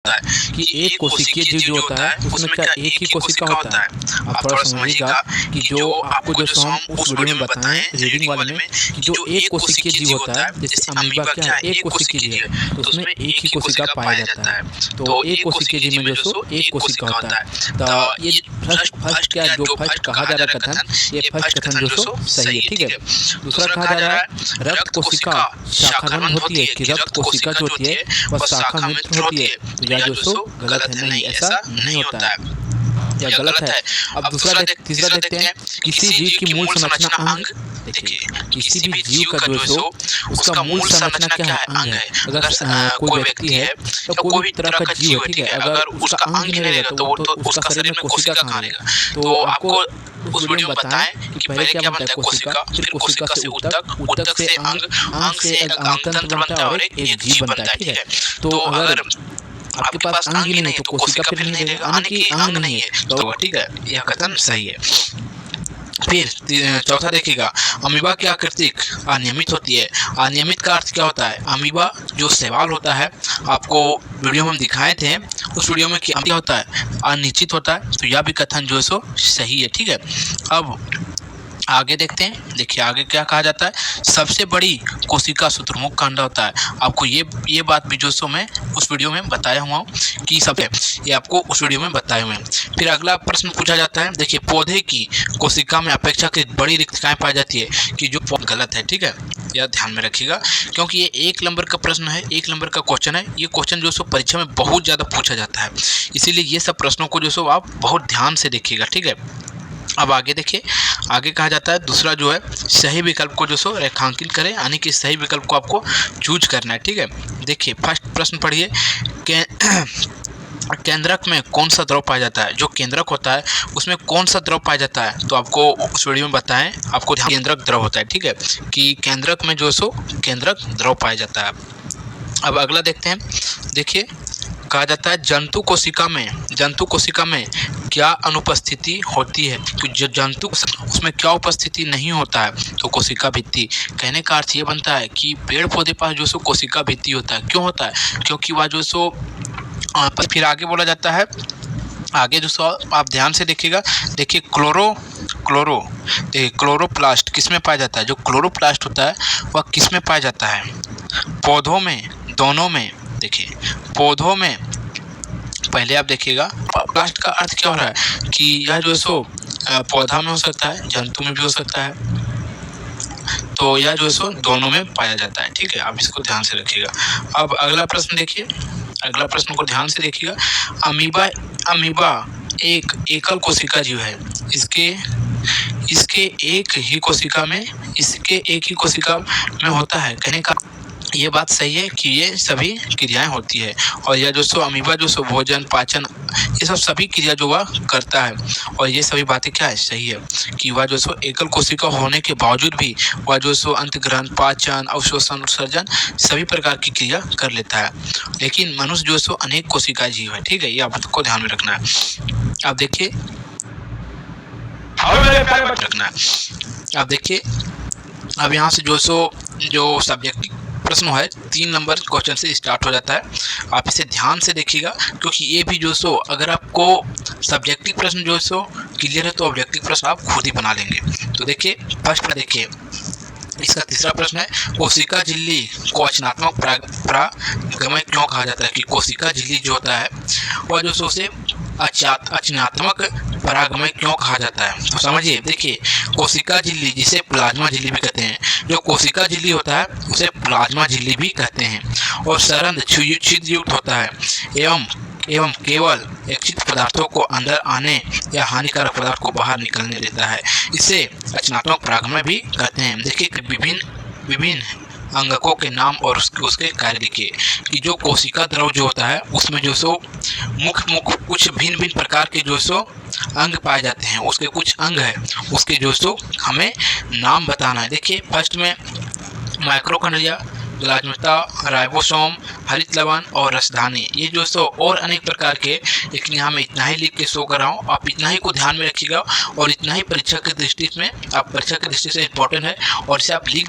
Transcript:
होता है कि एक कोशिकीय जीव जो होता है उसमें क्या एक ही कोशिका होता है। आप थोड़ा समझिएगा कि जो आपको जो हम उस वीडियो में बताएं रीडिंग वाले में कि जो एक कोशिकीय जीव होता है, जैसे अमीबा क्या है एक कोशिकीय जीव है, तो उसमें एक ही कोशिका पाया जाता है। तो एक कोशिकीय जीव में जो सो एक कोशिका होता है। तो ये फर्स्ट क्या जो फर्स्ट कहा जा रहा है कथन, ये फर्स्ट कथन जो सो सही है, ठीक है। दूसरा कहा जा रहा है रक्त कोशिका शाखारंध्र होती है कि रक्त कोशिका जो होती है वह शाखा मित्र होती है। तो यह जो सो गलत है, नहीं ऐसा नहीं होता है, यह गलत है। अब तीसरा देखते हैं किसी जीव की मूल संरचना अंग। देखिए किसी भी जीव का जो सो उसका मूल संरचना क्या है, अंग है। अगर कोई व्यक्ति है तो कोई भी तरह का जीव है, ठीक है, अगर उसका अंग नहीं रहेगा तो उसका शरीर में कोशिका कहाँ रहेगा। तो आपको उस वीडियो में बताएं कि पहले क्या बनता है कोशिका, फिर कोशिका से ऊतक, ऊतक से अंग, अंग से एक अंगतंत्र बनता है और एक जीव बनता है, ठीक है। तो अगर आपके पास अंग ही नहीं है तो कोशिका फिर नहीं रहेगा, अंग की अंग नहीं है तो ठीक है, यह कथन सही है। फिर चौथा देखिएगा अमीबा की आकृति अनियमित होती है। अनियमित का अर्थ क्या होता है, अमीबा जो सवाल होता है आपको वीडियो में हम दिखाए थे, उस वीडियो में क्या होता है अनिश्चित होता है। तो यह भी कथन जो है सो सही है, ठीक है। अब आगे देखते हैं, देखिए आगे क्या कहा जाता है, सबसे बड़ी कोशिका शुतुरमुर्ग का अंडा होता है। आपको ये बात भी जो सो मैं उस वीडियो में बताया हुआ हूँ कि सब है, ये आपको उस वीडियो में बताए हुए हैं। फिर अगला प्रश्न पूछा जाता है, देखिए पौधे की कोशिका में अपेक्षाकृत बड़ी रिक्तकाएं पाई जाती है कि जो गलत है, ठीक है, यह ध्यान में रखिएगा क्योंकि ये 1 नंबर का प्रश्न है, 1 नंबर का क्वेश्चन है। ये क्वेश्चन जो सो परीक्षा में बहुत ज़्यादा पूछा जाता है, इसीलिए ये सब प्रश्नों को जो सो आप बहुत ध्यान से देखिएगा, ठीक है। अब आगे देखिए, आगे कहा जाता है दूसरा जो है सही विकल्प को जो सो रेखांकित करें, यानी कि सही विकल्प को आपको चूज करना है, ठीक है। देखिए फर्स्ट प्रश्न पढ़िए, केंद्रक में कौन सा द्रव पाया जाता है। जो केंद्रक होता है उसमें कौन सा द्रव पाया जाता है, तो आपको उस वीडियो में बताएं, आपको ध्यान केंद्रक द्रव होता है, ठीक है, कि केंद्रक में जो सो केंद्रक द्रव पाया जाता है। अब अगला देखते हैं, देखिए कहा जाता है जंतु कोशिका में क्या अनुपस्थिति होती है। तो जो जंतु उसमें क्या उपस्थिति नहीं होता है, तो कोशिका भित्ति। कहने का अर्थ ये बनता है कि पेड़ पौधे पास जो सो कोशिका भित्ति होता है। क्यों होता है, क्योंकि वह जो सो फिर आगे बोला जाता है, आगे जो सो आप ध्यान से देखिएगा, देखिए क्लोरोप्लास्ट किस में पाया जाता है। जो क्लोरोप्लास्ट होता है वह किस में पाया जाता है, पौधों में, दोनों में। देखिए पौधों में पहले आप देखिएगा, प्लास्ट का अर्थ क्या हो रहा है कि यह जो सो पौधा में हो सकता है, जंतु में भी हो सकता है, तो यह जो सो दोनों में पाया जाता है, ठीक है। आप इसको ध्यान से रखिएगा। अब अगला प्रश्न देखिए, अगला प्रश्न को ध्यान से देखिएगा, अमीबा एक एकल कोशिका जीव है। इसके एक ही कोशिका में होता है। कहने का ये बात सही है कि ये सभी क्रियाएं होती है, और यह जो सो अमीबा जो सो भोजन, पाचन, ये सब सभी क्रिया जो वह करता है, और ये सभी बातें क्या है सही है कि वह जो सो एकल कोशिका होने के बावजूद भी वह जो सो अंतग्रहण, पाचन, अवशोषण, उत्सर्जन सभी प्रकार की क्रिया कर लेता है। लेकिन मनुष्य जो सो अनेक कोशिका जीव है, ठीक है, ये आपको ध्यान में रखना है। अब देखिए अब देखिए, अब यहाँ से जो सब्जेक्टिव प्रश्न है 3 नंबर क्वेश्चन से स्टार्ट हो जाता है। आप इसे ध्यान से देखिएगा क्योंकि ये भी जो सो अगर आपको सब्जेक्टिव प्रश्न जो सो क्लियर है तो ऑब्जेक्टिव प्रश्न आप खुद ही बना लेंगे। तो देखिए फर्स्ट देखिए, इसका तीसरा प्रश्न है, कोशिका झिल्ली को अचनात्मक परागमय क्यों कहा जाता है। कि कोशिका झिल्ली जो होता है वह जो सो उसे अचनात्मक परागमय क्यों कहा जाता है। तो समझिए, देखिए कोशिका झिल्ली जिसे प्लाज्मा झिल्ली भी कहते हैं, जो कोशिका झिल्ली होता है उसे प्लाज्मा झिल्ली भी कहते हैं, और सरंध्र छिद्र युक्त होता है एवं केवल इच्छित पदार्थों को अंदर आने या हानिकारक पदार्थ को बाहर निकलने देता है। इसे अचनात्मक परागमय भी कहते हैं। देखिए विभिन्न अंगकों के नाम और उसके कार्य लिखिए। कि जो कोशिका द्रव जो होता है उसमें जो सो मुख्य कुछ भिन्न प्रकार के जो सो अंग पाए जाते हैं, उसके कुछ अंग है, उसके जो सो हमें नाम बताना है। देखिए फर्स्ट में माइक्रोकॉन्ड्रिया, प्लाज्मा, राइबोसोम, हरित लवण और रसधानी, ये जो सो और अनेक प्रकार के, लेकिन यहाँ मैं इतना ही लिख के शो कर रहा हूँ। आप इतना ही को ध्यान में रखिएगा और इतना ही परीक्षा की दृष्टि से इम्पोर्टेंट है, और इसे आप लिख